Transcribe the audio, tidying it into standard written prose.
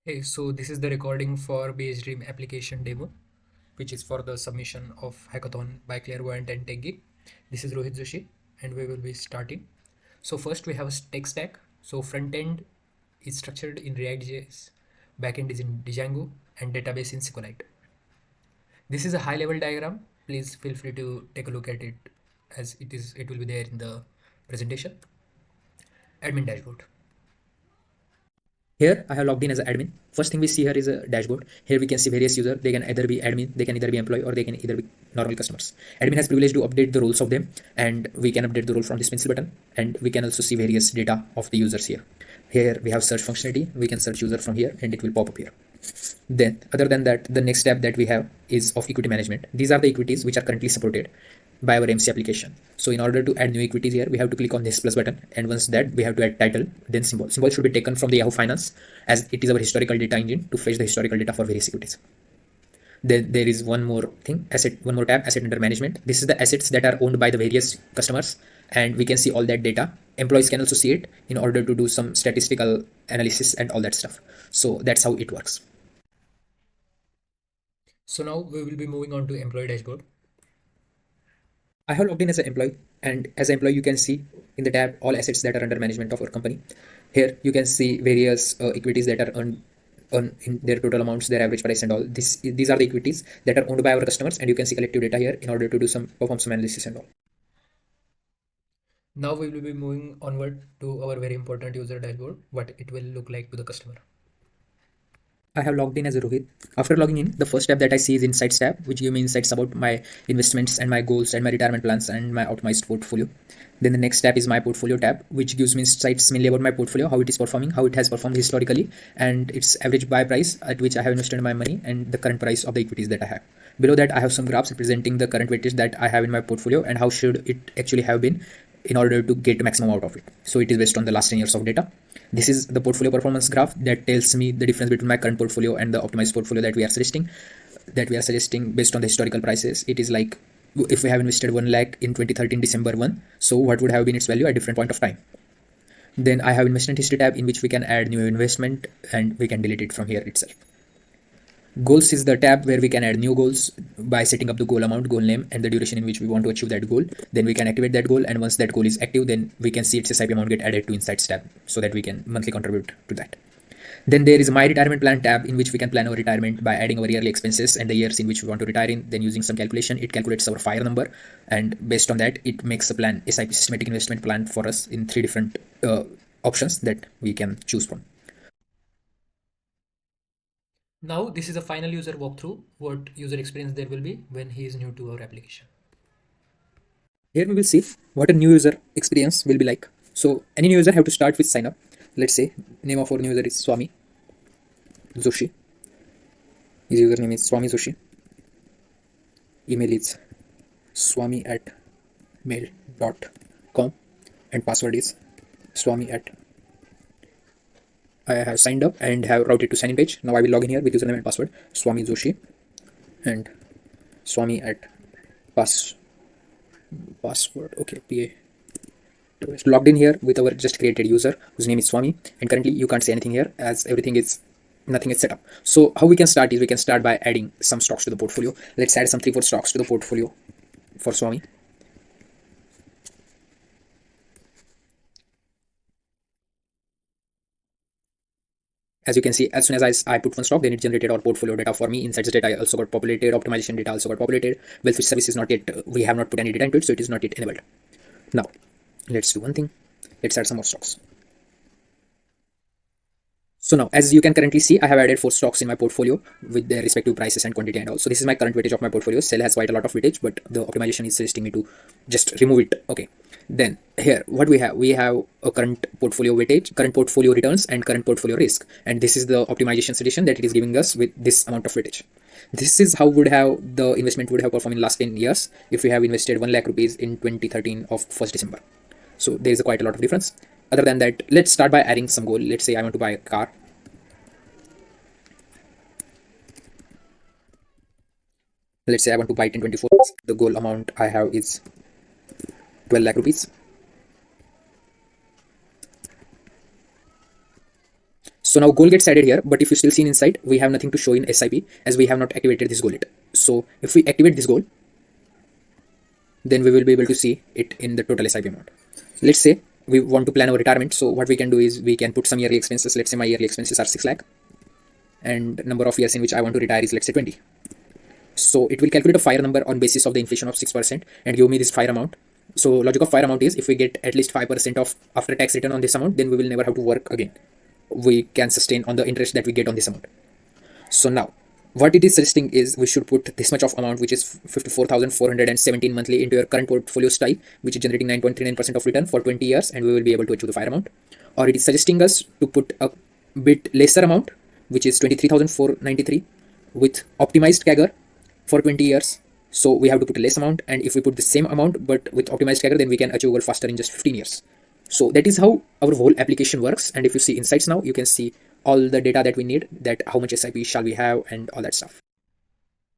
Hey, so this is the recording for Bhdream application demo, which is for the submission of Hackathon by Clairvoyant and TechGig. This is Rohit Joshi, and we will be starting. So first we have a tech stack. So front end is structured in React.js, backend is in Django, and database in SQLite. This is a high-level diagram. Please feel free to take a look at it as it will be there in the presentation. Admin dashboard. Here I have logged in as an admin. First thing we see here is a dashboard. Here we can see various users. They can either be admin, they can either be employee, or they can either be normal customers. Admin has privilege to update the roles of them, and we can update the role from this pencil button, and we can also see various data of the users here. Here we have search functionality. We can search user from here and it will pop up here. Then other than that, the next tab that we have is of equity management. These are the equities which are currently supported by our AMC application. So in order to add new equities here, we have to click on this plus button, and once that, we have to add title, then symbol. Symbol should be taken from the Yahoo Finance, as it is our historical data engine to fetch the historical data for various equities. Then there is one more thing, one more tab, asset under management. This is the assets that are owned by the various customers, and we can see all that data. Employees can also see it in order to do some statistical analysis and all that stuff. So that's how it works. So now we will be moving on to employee dashboard. I have logged in as an employee, and as an employee, you can see in the tab all assets that are under management of our company. Here you can see various equities that are earned in their total amounts, their average price, and all. These are the equities that are owned by our customers, and you can see collective data here in order to do some perform some analysis and all. Now we will be moving onward to our very important user dashboard, what it will look like to the customer. I have logged in as a Rohit. After logging in, the first tab that I see is Insights tab, which gives me insights about my investments and my goals and my retirement plans and my optimized portfolio. Then the next tab is my portfolio tab, which gives me insights mainly about my portfolio, how it is performing, how it has performed historically, and its average buy price at which I have invested my money, and the current price of the equities that I have. Below that, I have some graphs representing the current weightage that I have in my portfolio and how should it actually have been in order to get maximum out of it. So it is based on the last 10 years of data. This is the portfolio performance graph that tells me the difference between my current portfolio and the optimized portfolio that we are suggesting based on the historical prices. It is like if we have invested 1 lakh in 2013 December 1, so what would have been its value at different point of time. Then I have investment history tab in which we can add new investment and we can delete it from here itself. Goals is the tab where we can add new goals by setting up the goal amount, goal name, and the duration in which we want to achieve that goal. Then we can activate that goal, and once that goal is active, then we can see its SIP amount get added to Insights tab so that we can monthly contribute to that. Then there is My Retirement Plan tab in which we can plan our retirement by adding our yearly expenses and the years in which we want to retire in. Then using some calculation, it calculates our FIRE number, and based on that, it makes a plan, SIP, systematic investment plan for us in 3 different options that we can choose from. Now this is a final user walkthrough, what user experience there will be when he is new to our application. Here we will see what a new user experience will be like. So any new user have to start with sign up. Let's say name of our new user is Swami Joshi. His username is Swami Joshi. Email is swami@mail.com and password is swami@ I have signed up and have routed to sign in page. Now I will log in here with username and password Swami Joshi and swami@ password. Okay, PA. Logged in here with our just created user whose name is Swami, and currently you can't see anything here as nothing is set up. So how we can start is we can start by adding some stocks to the portfolio. Let's add some 3-4 stocks to the portfolio for Swami. As you can see, as soon as I put one stock, then it generated our portfolio data for me. Insights data also got populated, optimization data also got populated. Wealth service is not yet, we have not put any data into it, so it is not yet enabled. Now, let's do one thing. Let's add some more stocks. So now, as you can currently see, I have added 4 stocks in my portfolio with their respective prices and quantity and all. So this is my current weightage of my portfolio. Sell has quite a lot of weightage, but the optimization is suggesting me to just remove it. Okay. Then here, what we have a current portfolio weightage, current portfolio returns, and current portfolio risk. And this is the optimization suggestion that it is giving us with this amount of weightage. This is how the investment would have performed in last 10 years if we have invested 1 lakh rupees in 2013 of 1st December. So there is quite a lot of difference. Other than that, let's start by adding some goal. Let's say I want to buy a car. Let's say I want to buy it in 24. The goal amount I have is 12 lakh rupees. So now goal gets added here, but if you still see inside, we have nothing to show in SIP as we have not activated this goal yet. So if we activate this goal, then we will be able to see it in the total SIP amount. Let's say we want to plan our retirement. So what we can do is we can put some yearly expenses. Let's say my yearly expenses are 6 lakh and number of years in which I want to retire is, let's say, 20. So it will calculate a FIRE number on basis of the inflation of 6% and give me this FIRE amount. So logic of FIRE amount is if we get at least 5% of after tax return on this amount, then we will never have to work again. We can sustain on the interest that we get on this amount. So now what it is suggesting is we should put this much of amount, which is 54,417 monthly, into your current portfolio style, which is generating 9.39% of return for 20 years, and we will be able to achieve the FIRE amount. Or it is suggesting us to put a bit lesser amount, which is 23,493 with optimized CAGR for 20 years. So we have to put a less amount, and if we put the same amount but with optimized CAGR, then we can achieve goal faster in just 15 years. So that is how our whole application works. And if you see insights now, you can see all the data that we need, that how much SIP shall we have and all that stuff.